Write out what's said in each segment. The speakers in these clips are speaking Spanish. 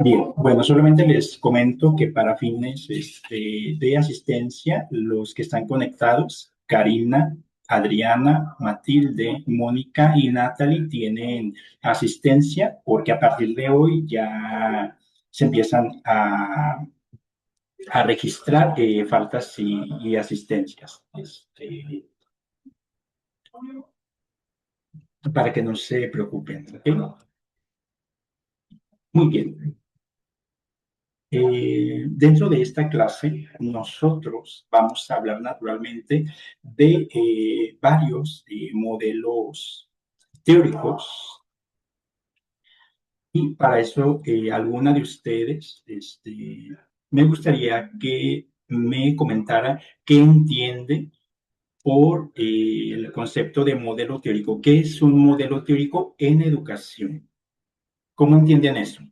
Bien, bueno, solamente les comento que para fines de asistencia, los que están conectados, Karina, Adriana, Matilde, Mónica y Natalie tienen asistencia porque a partir de hoy ya se empiezan a registrar faltas y asistencias, para que no se preocupen. ¿Ok? Muy bien. Dentro de esta clase, nosotros vamos a hablar naturalmente de varios modelos teóricos y para eso alguna de ustedes me gustaría que me comentara qué entiende por el concepto de modelo teórico. ¿Qué es un modelo teórico en educación? ¿Cómo entienden eso?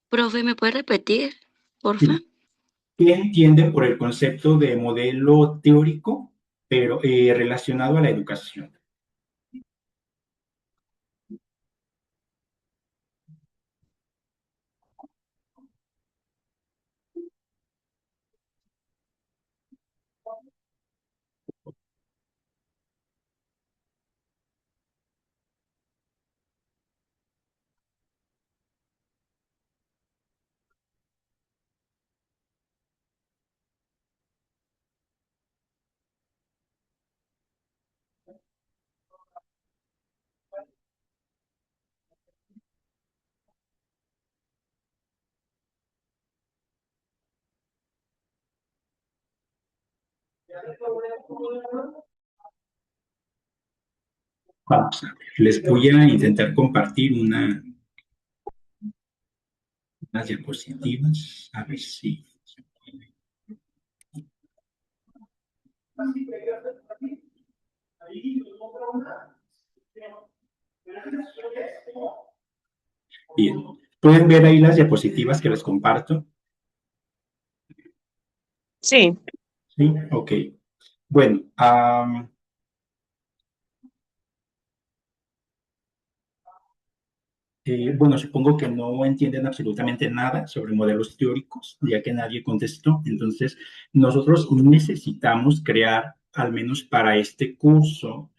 Profe, ¿me puede repetir, porfa? ¿Qué entienden por el concepto de modelo teórico, pero relacionado a la educación? Vamos a ver, les voy a intentar compartir unas diapositivas, a ver si... Bien, pueden ver ahí las diapositivas que les comparto. Sí, Sí, ok. Bueno, bueno, supongo que no entienden absolutamente nada sobre modelos teóricos, ya que nadie contestó. Entonces, nosotros necesitamos crear, al menos para este curso,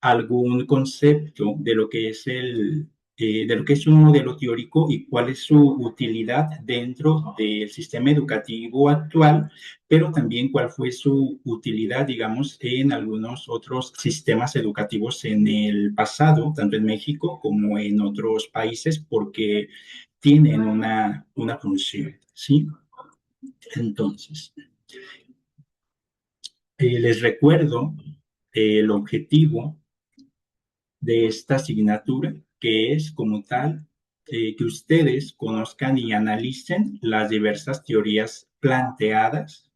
algún concepto de lo que es de lo que es un modelo teórico y cuál es su utilidad dentro del sistema educativo actual, pero también cuál fue su utilidad, digamos, en algunos otros sistemas educativos en el pasado, tanto en México como en otros países, porque tienen una función, ¿sí? Entonces, les recuerdo el objetivo de esta asignatura, que es como tal que ustedes conozcan y analicen las diversas teorías planteadas,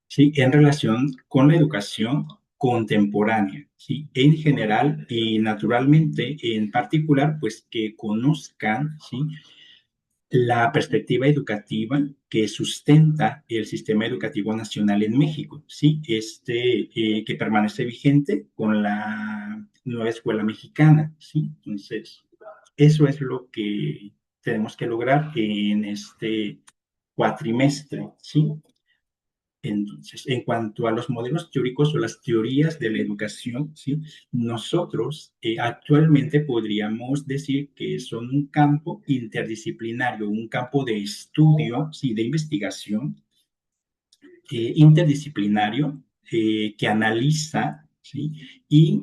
¿sí? En relación con la educación contemporánea, ¿sí? En general y naturalmente en particular, pues que conozcan, ¿sí? La perspectiva educativa que sustenta el sistema educativo nacional en México, ¿sí? Que permanece vigente con la nueva escuela mexicana, ¿sí? Entonces, eso es lo que tenemos que lograr en este cuatrimestre, ¿sí? Entonces, en cuanto a los modelos teóricos o las teorías de la educación, ¿sí? Nosotros actualmente podríamos decir que son un campo interdisciplinario, un campo de estudio, ¿sí? De investigación interdisciplinario que analiza, ¿sí? Y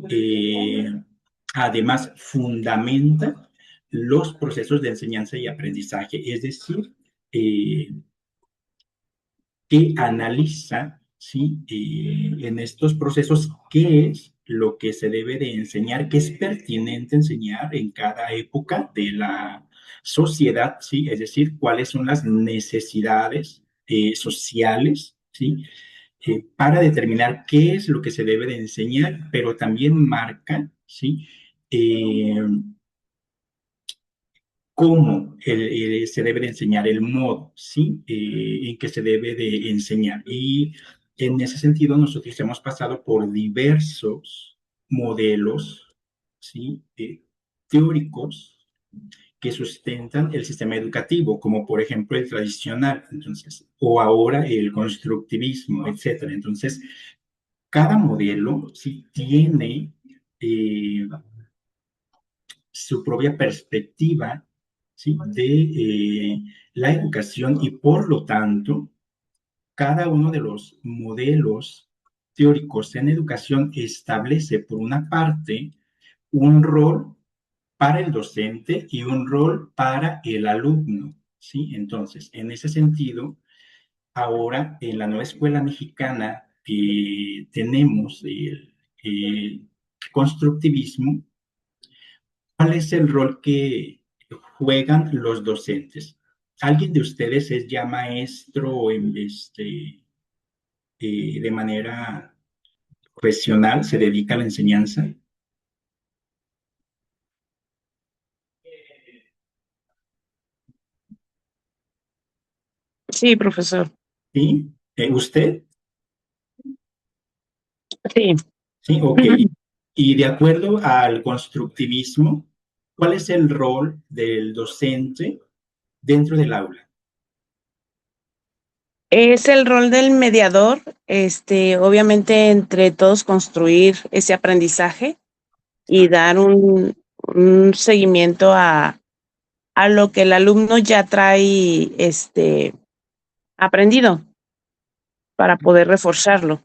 además fundamenta los procesos de enseñanza y aprendizaje, es decir, eh, que analiza, ¿sí? En estos procesos qué es lo que se debe de enseñar, qué es pertinente enseñar en cada época de la sociedad, ¿sí? Es decir, cuáles son las necesidades sociales, ¿sí? para determinar qué es lo que se debe de enseñar, pero también marca, ¿sí? Eh, cómo se debe de enseñar, el modo, ¿sí? En que se debe de enseñar. Y en ese sentido, nosotros hemos pasado por diversos modelos, ¿sí? Teóricos que sustentan el sistema educativo, como por ejemplo el tradicional, entonces, o ahora el constructivismo, etcétera. Entonces, cada modelo sí tiene su propia perspectiva, ¿sí? De la educación y por lo tanto, cada uno de los modelos teóricos en educación establece, por una parte, un rol para el docente y un rol para el alumno, ¿sí? Entonces, en ese sentido, ahora en la nueva escuela mexicana tenemos el constructivismo. ¿Cuál es el rol que juegan los docentes? ¿Alguien de ustedes es ya maestro de manera profesional, se dedica a la enseñanza? Sí, profesor. ¿Sí? ¿Usted? Sí. Sí, ok. Y de acuerdo al constructivismo, ¿cuál es el rol del docente dentro del aula? Es el rol del mediador, obviamente entre todos construir ese aprendizaje y dar un seguimiento a lo que el alumno ya trae, aprendido para poder reforzarlo.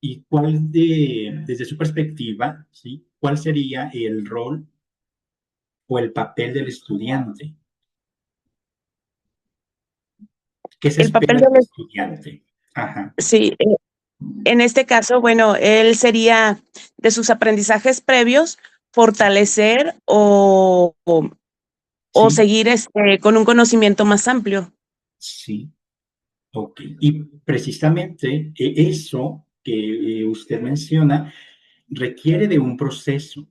¿Y desde su perspectiva, ¿sí? ¿Cuál sería el rol o el papel del estudiante? ¿Qué se El papel espera del del, estudiante? Ajá, sí, en este caso, bueno, él sería de sus aprendizajes previos, fortalecer o sí, seguir con un conocimiento más amplio. sí, ok. Y precisamente eso que usted menciona requiere de un proceso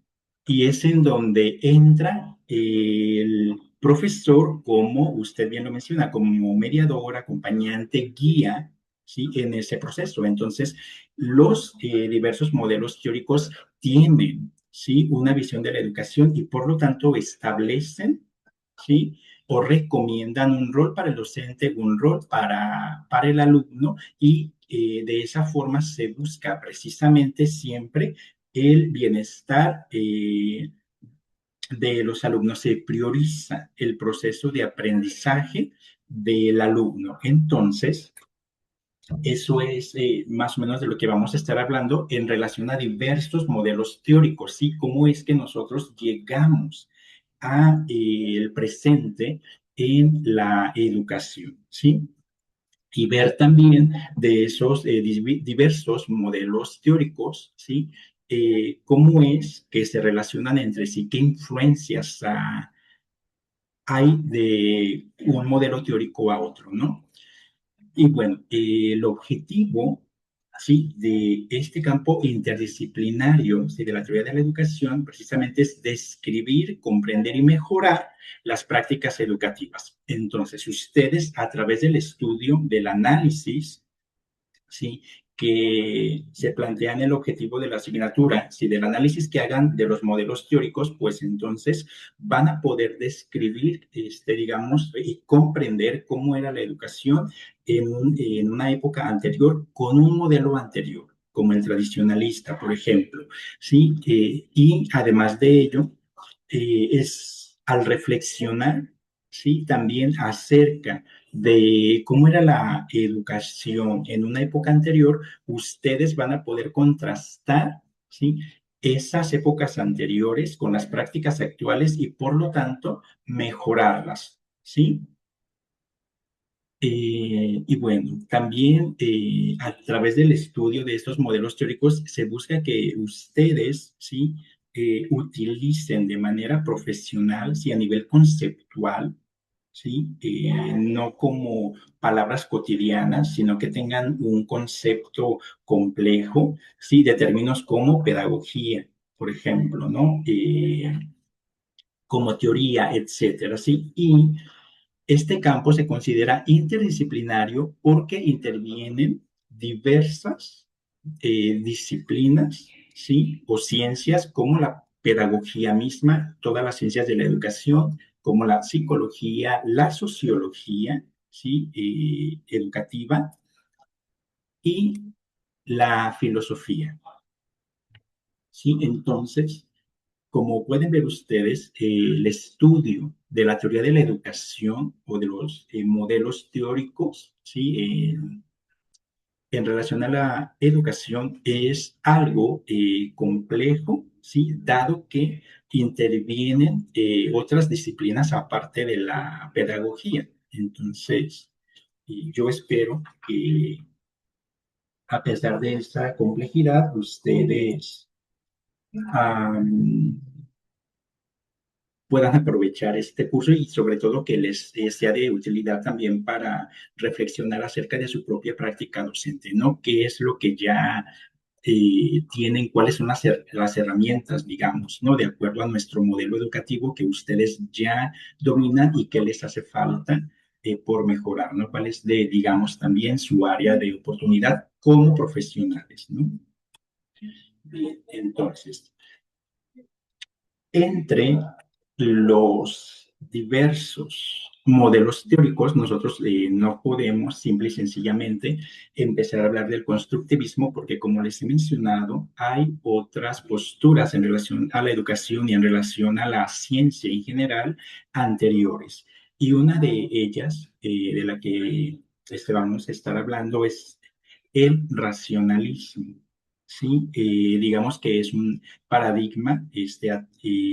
y es en donde entra el profesor, como usted bien lo menciona, como mediador, acompañante, guía, ¿sí? En ese proceso. Entonces, los diversos modelos teóricos tienen, ¿sí? Una visión de la educación y por lo tanto establecen, ¿sí? O recomiendan un rol para el docente, un rol para el alumno y de esa forma se busca precisamente siempre el bienestar de los alumnos, se prioriza el proceso de aprendizaje del alumno. Entonces, eso es más o menos de lo que vamos a estar hablando en relación a diversos modelos teóricos, ¿sí? ¿Cómo es que nosotros llegamos a el presente en la educación, ¿sí? Y ver también de esos diversos modelos teóricos, ¿sí? Cómo es que se relacionan entre sí, qué influencias hay de un modelo teórico a otro, ¿no? Y bueno, el objetivo, ¿sí? De este campo interdisciplinario, ¿sí? De la teoría de la educación, precisamente es describir, comprender y mejorar las prácticas educativas. Entonces, ustedes a través del estudio, del análisis, ¿sí? Que se plantean el objetivo de la asignatura, si del análisis que hagan de los modelos teóricos, pues entonces van a poder describir, digamos, y comprender cómo era la educación en una época anterior con un modelo anterior, como el tradicionalista, por ejemplo, ¿sí? Y además de ello, es al reflexionar, ¿sí? También acerca de cómo era la educación en una época anterior, ustedes van a poder contrastar, ¿sí? Esas épocas anteriores con las prácticas actuales y por lo tanto mejorarlas, ¿sí? Y bueno, también a través del estudio de estos modelos teóricos se busca que ustedes, ¿sí? Utilicen de manera profesional, sí, a nivel conceptual, ¿sí? No como palabras cotidianas, sino que tengan un concepto complejo, ¿sí? De términos como pedagogía, por ejemplo, ¿no? Como teoría, etcétera, ¿sí? Y este campo se considera interdisciplinario porque intervienen diversas disciplinas, ¿sí? O ciencias como la pedagogía misma, todas las ciencias de la educación, como la psicología, la sociología, ¿sí? Educativa y la filosofía, ¿sí? Entonces, como pueden ver ustedes, el estudio de la teoría de la educación o de los modelos teóricos, ¿sí? En relación a la educación es algo complejo, ¿sí? Dado que intervienen otras disciplinas aparte de la pedagogía. Entonces, yo espero que a pesar de esta complejidad, ustedes um, puedan aprovechar este curso y sobre todo que les sea de utilidad también para reflexionar acerca de su propia práctica docente, ¿no? ¿Qué es lo que ya tienen, cuáles son las herramientas, digamos, ¿no? De acuerdo a nuestro modelo educativo que ustedes ya dominan y que les hace falta por mejorar, ¿no? ¿Cuál es, digamos, también su área de oportunidad como profesionales, ¿no? Bien, entonces, entre los diversos modelos teóricos, nosotros no podemos simple y sencillamente empezar a hablar del constructivismo porque, como les he mencionado, hay otras posturas en relación a la educación y en relación a la ciencia en general anteriores. Y una de ellas, de la que vamos a estar hablando, es el racionalismo. Sí, digamos que es un paradigma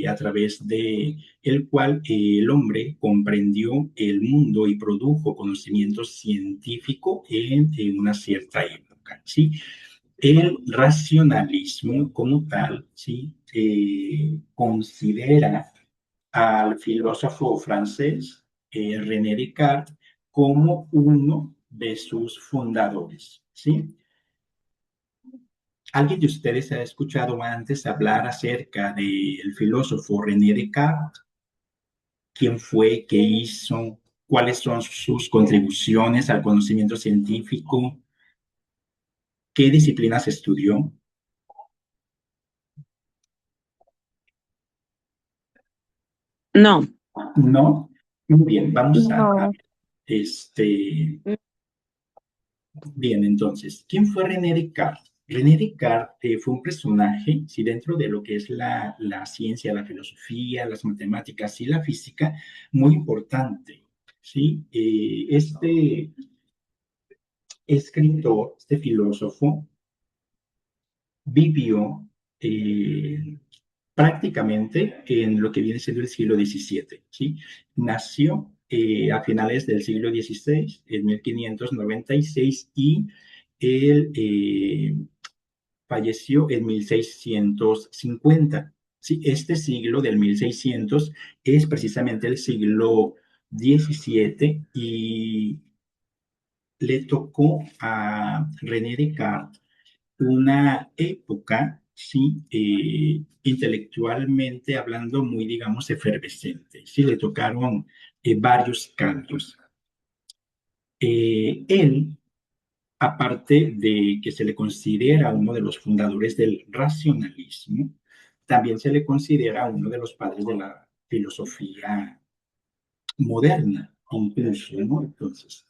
a través de el cual el hombre comprendió el mundo y produjo conocimiento científico en una cierta época, ¿sí? El racionalismo como tal, ¿sí? Considera al filósofo francés René Descartes como uno de sus fundadores, ¿sí? ¿Alguien de ustedes ha escuchado antes hablar acerca del filósofo René Descartes? ¿Quién fue? ¿Qué hizo? ¿Cuáles son sus contribuciones al conocimiento científico? ¿Qué disciplinas estudió? No, ¿No? Muy bien, vamos a No. este, bien, entonces, ¿quién fue René Descartes? René Descartes fue un personaje, sí, dentro de lo que es la ciencia, la filosofía, las matemáticas y la física, muy importante, ¿sí? Este escritor, este filósofo, vivió prácticamente en lo que viene siendo el siglo XVII, ¿sí? Nació a finales del siglo XVI, en 1596, y él falleció en 1650. Sí, este siglo del 1600 es precisamente el siglo XVII y le tocó a René Descartes una época, sí, intelectualmente hablando, muy, digamos, efervescente. Sí, le tocaron varios cambios. Él, aparte de que se le considera uno de los fundadores del racionalismo, también se le considera uno de los padres de la filosofía moderna, incluso, ¿no? Entonces,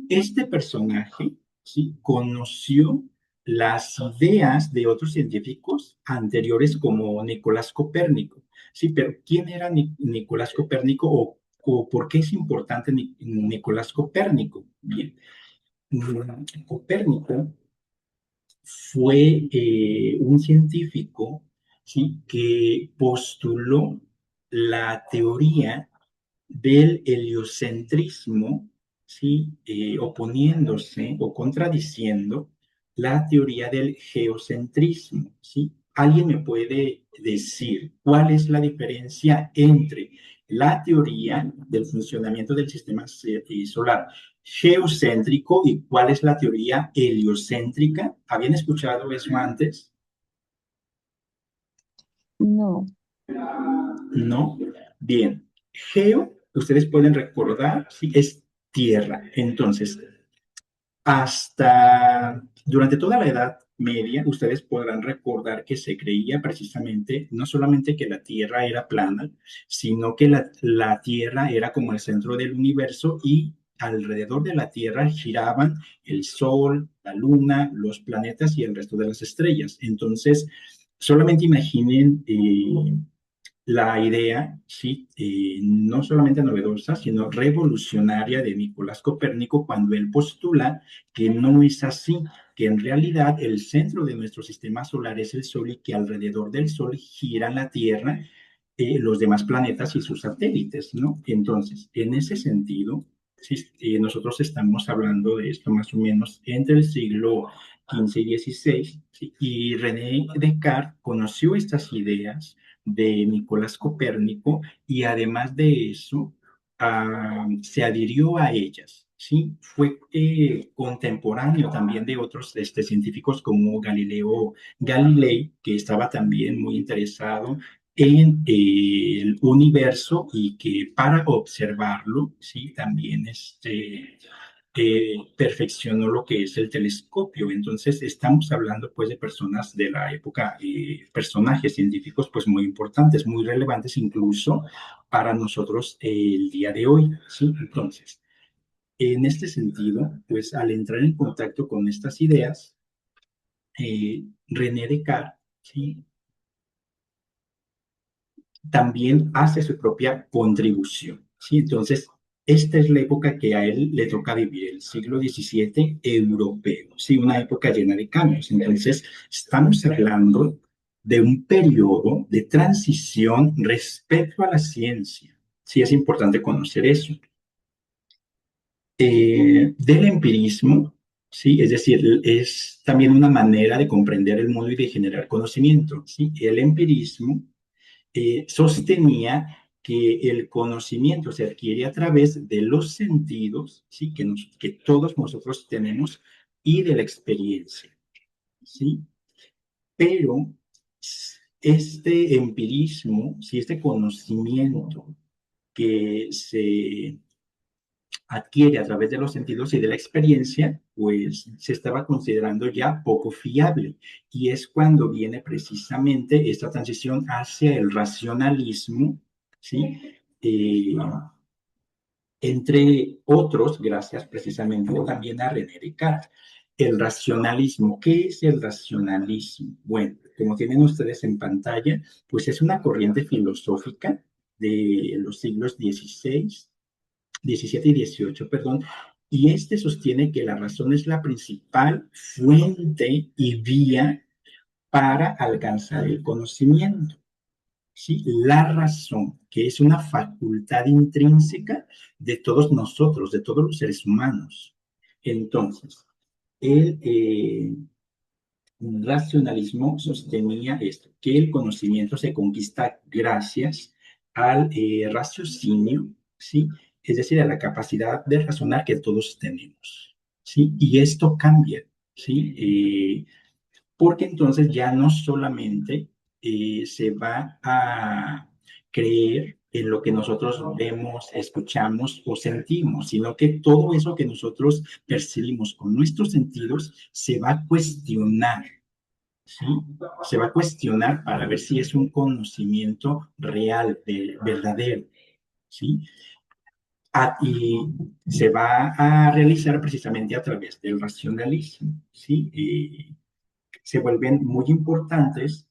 este personaje, ¿sí? Conoció las ideas de otros científicos anteriores como Nicolás Copérnico. Sí, pero ¿quién era Nicolás Copérnico o por qué es importante Nicolás Copérnico? Bien, Copérnico fue un científico, ¿sí? Que postuló la teoría del heliocentrismo, ¿sí? Oponiéndose o contradiciendo la teoría del geocentrismo, ¿sí? ¿Alguien me puede decir cuál es la diferencia entre la teoría del funcionamiento del sistema solar geocéntrico y cuál es la teoría heliocéntrica. ¿Habían escuchado eso antes? No. No. Bien. Geo, ustedes pueden recordar, sí, es tierra. Entonces, hasta durante toda la Edad Media, ustedes podrán recordar que se creía precisamente no solamente que la Tierra era plana, sino que la Tierra era como el centro del universo y alrededor de la Tierra giraban el Sol, la Luna, los planetas y el resto de las estrellas. Entonces, solamente imaginen la idea, sí, no solamente novedosa, sino revolucionaria de Nicolás Copérnico cuando él postula que no es así, que en realidad el centro de nuestro sistema solar es el Sol y que alrededor del Sol gira la Tierra, los demás planetas y sus satélites, ¿no? Entonces, en ese sentido, sí, nosotros estamos hablando de esto más o menos entre el siglo XV y XVI, ¿sí? Y René Descartes conoció estas ideas de Nicolás Copérnico y además de eso se adhirió a ellas. Sí, fue contemporáneo también de otros científicos como Galileo Galilei, que estaba también muy interesado en el universo y que para observarlo, sí, también perfeccionó lo que es el telescopio. Entonces, estamos hablando pues de personas de la época, personajes científicos pues muy importantes, muy relevantes incluso para nosotros el día de hoy, ¿sí? Entonces, en este sentido, pues al entrar en contacto con estas ideas, René Descartes, ¿sí? También hace su propia contribución, ¿sí? Entonces, esta es la época que a él le toca vivir, el siglo XVII europeo, ¿sí? Una época llena de cambios. Entonces, estamos hablando de un periodo de transición respecto a la ciencia. Sí, es importante conocer eso. Del empirismo, ¿sí? Es decir, es también una manera de comprender el mundo y de generar conocimiento, ¿sí? El empirismo sostenía que el conocimiento se adquiere a través de los sentidos, ¿sí? Que todos nosotros tenemos y de la experiencia, ¿sí? Pero este empirismo, ¿sí? Este conocimiento que se adquiere a través de los sentidos y de la experiencia, pues se estaba considerando ya poco fiable. Y es cuando viene precisamente esta transición hacia el racionalismo, ¿sí? Entre otros, gracias precisamente también a René Descartes. El racionalismo, ¿qué es el racionalismo? Bueno, como tienen ustedes en pantalla, pues es una corriente filosófica de los siglos XVI 17 y 18, perdón, y este sostiene que la razón es la principal fuente y vía para alcanzar el conocimiento. ¿Sí? La razón, que es una facultad intrínseca de todos nosotros, de todos los seres humanos. Entonces, el racionalismo sostenía esto, que el conocimiento se conquista gracias al raciocinio, ¿sí? Es decir, a la capacidad de razonar que todos tenemos, ¿sí? Y esto cambia, ¿sí? Porque entonces ya no solamente se va a creer en lo que nosotros vemos, escuchamos o sentimos, sino que todo eso que nosotros percibimos con nuestros sentidos se va a cuestionar, ¿sí? Se va a cuestionar para ver si es un conocimiento real, verdadero, ¿sí? Y se va a realizar precisamente a través del racionalismo, ¿sí? Se vuelven muy importantes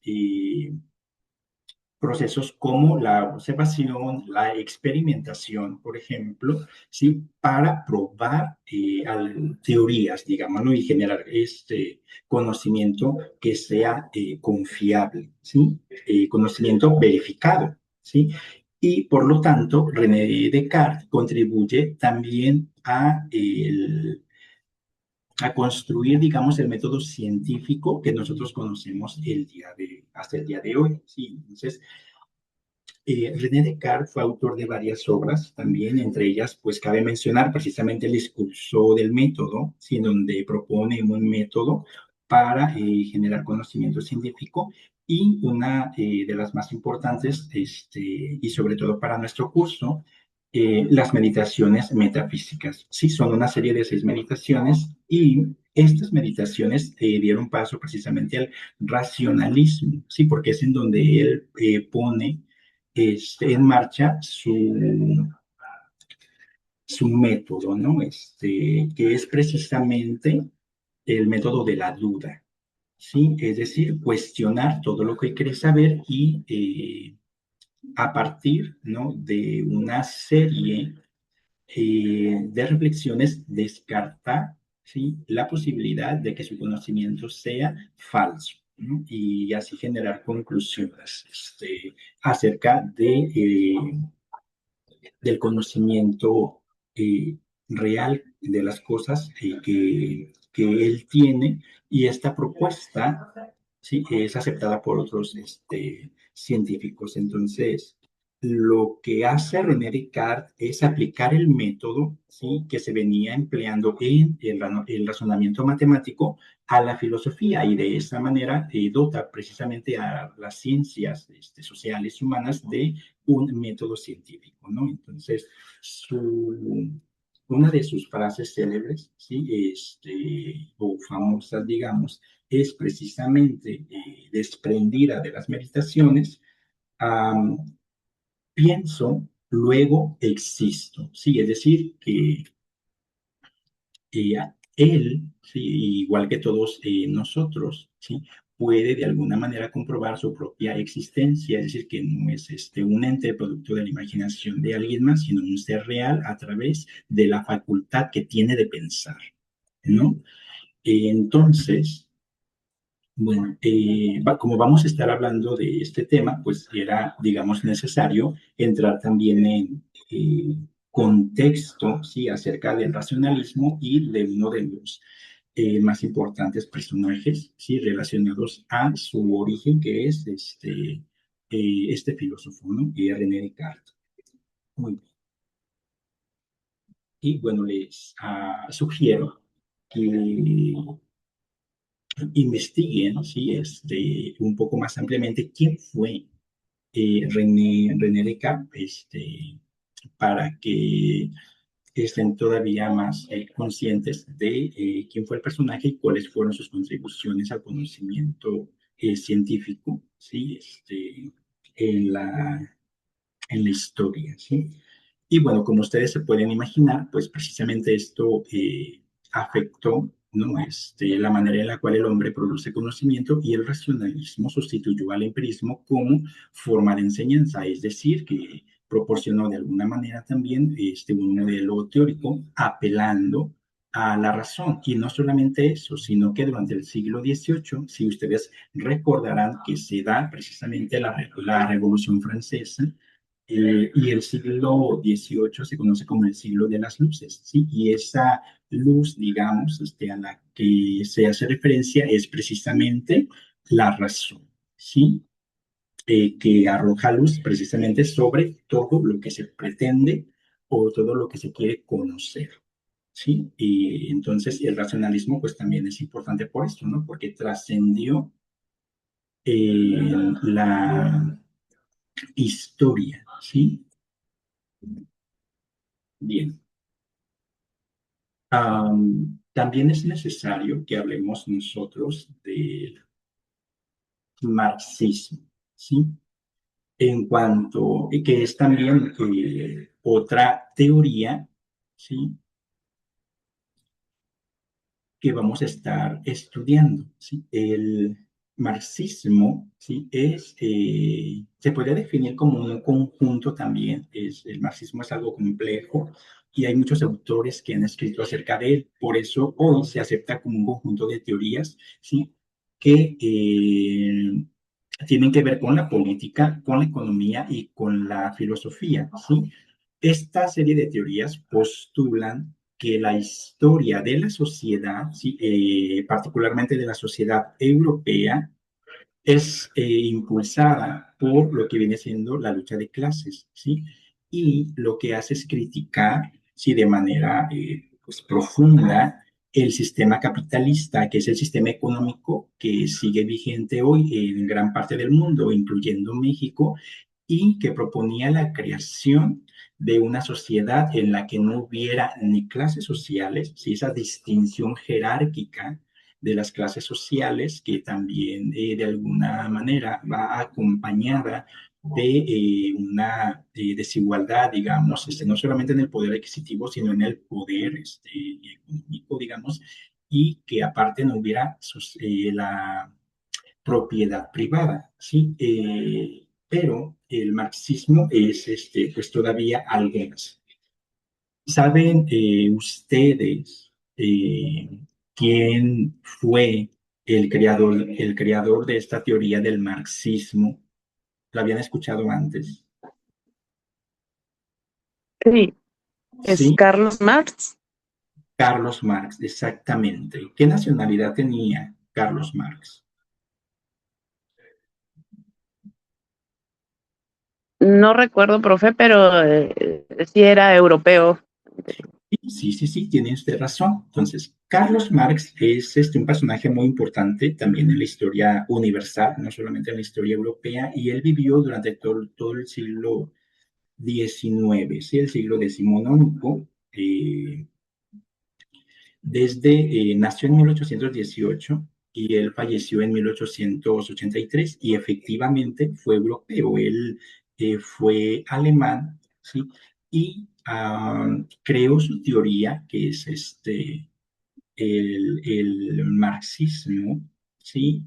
procesos como la observación, la experimentación, por ejemplo, ¿sí? Para probar teorías, digamos, ¿no? Y generar este conocimiento que sea confiable, ¿sí? Conocimiento verificado, ¿sí? Y por lo tanto, René Descartes contribuye también a construir, digamos, el método científico que nosotros conocemos hasta el día de hoy. ¿Sí? Entonces, René Descartes fue autor de varias obras también, entre ellas, pues cabe mencionar precisamente el discurso del método, ¿sí? Donde propone un método para generar conocimiento científico y una de las más importantes, y sobre todo para nuestro curso, las meditaciones metafísicas. Sí, son una serie de 6 meditaciones y estas meditaciones dieron paso precisamente al racionalismo, sí, porque es en donde él pone en marcha su método, ¿no? Que es precisamente el método de la duda, ¿sí? Es decir, cuestionar todo lo que quieres saber y a partir, ¿no? De una serie de reflexiones, descartar, ¿sí? La posibilidad de que su conocimiento sea falso, ¿no? Y así generar conclusiones acerca del conocimiento eh, real de las cosas que él tiene, y esta propuesta, ¿sí? Es aceptada por otros científicos. Entonces, lo que hace René Descartes es aplicar el método, ¿sí? Que se venía empleando en el razonamiento matemático a la filosofía, y de esa manera dota precisamente a las ciencias sociales humanas de un método científico, ¿no? Entonces, una de sus frases célebres, ¿sí? O famosas, digamos, es precisamente desprendida de las meditaciones. um, Pienso, luego existo, ¿sí? Es decir, que eh, él, ¿sí? Igual que todos nosotros, ¿sí? Puede de alguna manera comprobar su propia existencia, es decir, que no es un ente producto de la imaginación de alguien más, sino un ser real a través de la facultad que tiene de pensar, ¿no? Entonces, bueno, como vamos a estar hablando de este tema, pues era, digamos, necesario entrar también en contexto, ¿sí? Acerca del racionalismo y de uno de los más importantes personajes, ¿sí? Relacionados a su origen, que es este filósofo, ¿no? Y René Descartes. Muy bien. Y bueno, les sugiero que investiguen, ¿sí? Un poco más ampliamente quién fue René Descartes, para que estén todavía más conscientes de quién fue el personaje y cuáles fueron sus contribuciones al conocimiento científico, ¿sí? En la, en la historia, ¿sí? Y bueno, como ustedes se pueden imaginar, pues precisamente esto afectó, ¿no? La manera en la cual el hombre produce conocimiento, y el racionalismo sustituyó al empirismo como forma de enseñanza, es decir, que proporcionó de alguna manera también un modelo teórico apelando a la razón. Y no solamente eso, sino que durante el siglo XVIII, si ustedes recordarán que se da precisamente la Revolución Francesa, y el siglo XVIII se conoce como el siglo de las luces, ¿sí? Y esa luz, digamos, a la que se hace referencia es precisamente la razón, ¿sí? Que arroja luz precisamente sobre todo lo que se pretende o todo lo que se quiere conocer, ¿sí? Y entonces el racionalismo pues también es importante por esto, ¿no? Porque trascendió la historia, ¿sí? Bien. También es necesario que hablemos nosotros del marxismo, ¿sí? En cuanto, y que es también otra teoría, ¿sí? Que vamos a estar estudiando, ¿sí? El marxismo, ¿sí? Se podría definir como un conjunto también. El marxismo es algo complejo y hay muchos autores que han escrito acerca de él. Por eso hoy se acepta como un conjunto de teorías, ¿sí? Que tienen que ver con la política, con la economía y con la filosofía, ¿sí? Esta serie de teorías postulan que la historia de la sociedad, ¿sí? Particularmente de la sociedad europea, es impulsada por lo que viene siendo la lucha de clases, ¿sí? Y lo que hace es criticar, sí, de manera pues, profunda el sistema capitalista, que es el sistema económico que sigue vigente hoy en gran parte del mundo, incluyendo México, y que proponía la creación de una sociedad en la que no hubiera ni clases sociales, ¿sí? Esa distinción jerárquica de las clases sociales, que también de alguna manera va acompañada de una desigualdad, digamos, no solamente en el poder adquisitivo, sino en el poder económico, digamos, y que aparte no hubiera la propiedad privada, ¿sí? Pero el marxismo es pues todavía algo más. ¿Saben ustedes quién fue el creador de esta teoría del marxismo? ¿Lo habían escuchado antes? Sí, es Sí, Carlos Marx. Carlos Marx, exactamente. ¿Qué nacionalidad tenía Carlos Marx? No recuerdo, profe, pero sí era europeo. Sí, sí, sí, tiene usted razón. Entonces, Carlos Marx es un personaje muy importante también en la historia universal, no solamente en la historia europea, y él vivió durante todo el siglo XIX, ¿sí? El siglo decimonónico. Nació en 1818 y él falleció en 1883 y efectivamente fue europeo. Él fue alemán, ¿sí? Y creó su teoría, que es el marxismo, ¿sí?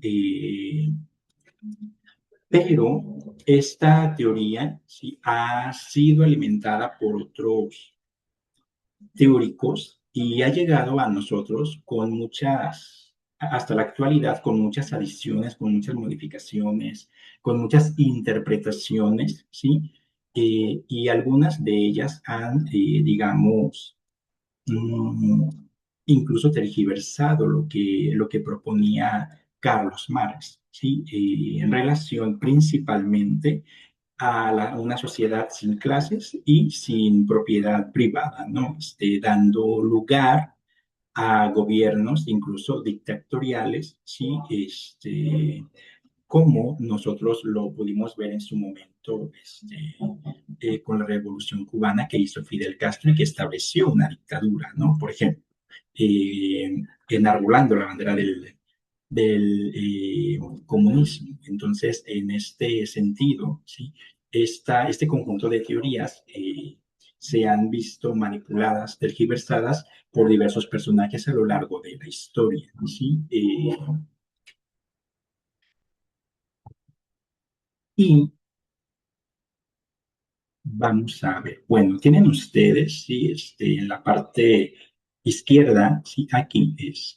Pero esta teoría, ¿sí? Ha sido alimentada por otros teóricos y ha llegado a nosotros con hasta la actualidad, con muchas adiciones, con muchas modificaciones, con muchas interpretaciones, ¿sí? Y algunas de ellas han, digamos, mm, incluso tergiversado lo que proponía Carlos Marx, ¿sí? En relación principalmente a una sociedad sin clases y sin propiedad privada, ¿no? Dando lugar a gobiernos incluso dictatoriales, ¿sí? Como nosotros lo pudimos ver en su momento con la Revolución Cubana que hizo Fidel Castro y que estableció una dictadura, ¿no? Por ejemplo, enarbolando la bandera del comunismo. Entonces, en este sentido, ¿sí? Este conjunto de teorías se han visto manipuladas, tergiversadas por diversos personajes a lo largo de la historia, ¿sí? Y vamos a ver, bueno, tienen ustedes, ¿sí? En la parte izquierda, ¿sí? Aquí,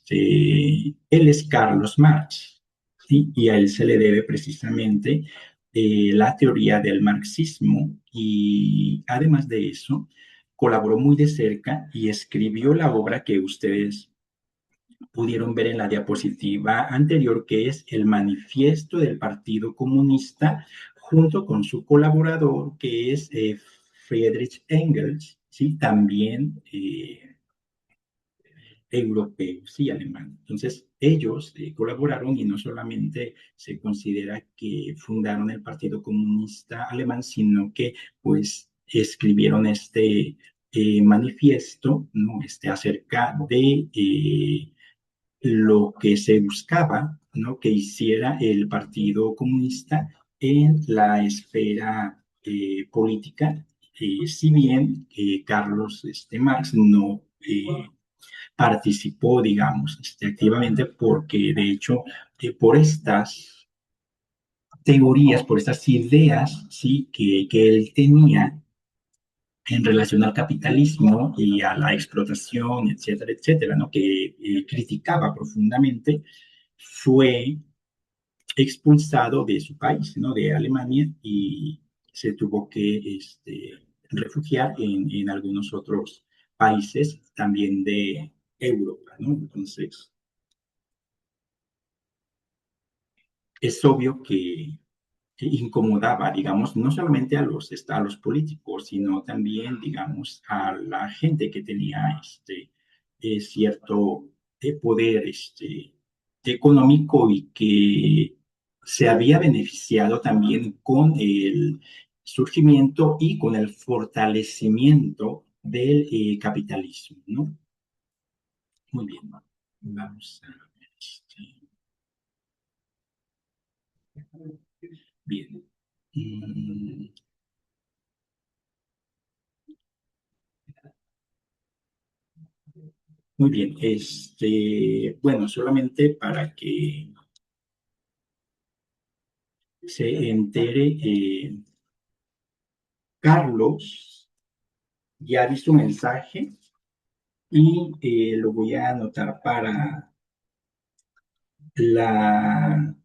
él es Carlos Marx, ¿sí? Y a él se le debe precisamente la teoría del marxismo y además de eso, colaboró muy de cerca y escribió la obra que ustedes pudieron ver en la diapositiva anterior, que es el manifiesto del Partido Comunista, junto con su colaborador, que es Friedrich Engels, ¿sí? También europeo, sí, alemán. Entonces, ellos colaboraron y no solamente se considera que fundaron el Partido Comunista Alemán, sino que pues escribieron manifiesto, ¿no? Acerca de lo que se buscaba, ¿no? Que hiciera el Partido Comunista en la esfera política, si bien Carlos Marx no participó, digamos, activamente, porque de hecho, por estas teorías, por estas ideas, ¿sí? Que él tenía en relación al capitalismo y a la explotación, etcétera, etcétera, ¿no? Que criticaba profundamente, fue expulsado de su país, ¿no? De Alemania, y se tuvo que refugiar en algunos otros países también de Europa, ¿no? Entonces, es obvio que incomodaba, digamos, no solamente a los políticos, sino también, digamos, a la gente que tenía cierto poder económico y que se había beneficiado también con el surgimiento y con el fortalecimiento del capitalismo, ¿no? Muy bien, vamos a ver. Bien. Mm, Muy bien, bueno, solamente para que se entere, Carlos ya ha visto un mensaje y lo voy a anotar para la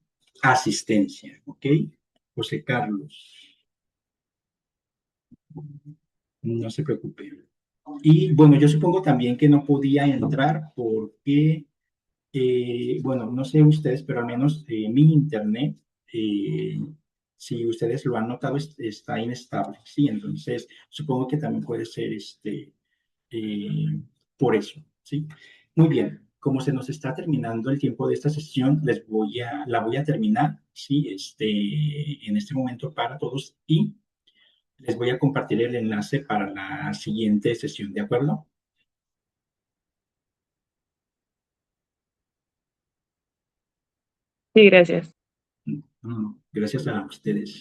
asistencia, ¿ok? José Carlos, no se preocupe. Y bueno, yo supongo también que no podía entrar porque bueno, no sé ustedes, pero al menos mi internet, eh, si ustedes lo han notado, está inestable, ¿sí? Entonces, supongo que también puede ser eh, por eso, ¿sí? Muy bien, como se nos está terminando el tiempo de esta sesión, la voy a terminar, ¿sí? En este momento para todos y les voy a compartir el enlace para la siguiente sesión, ¿de acuerdo? Sí, gracias. Gracias a ustedes.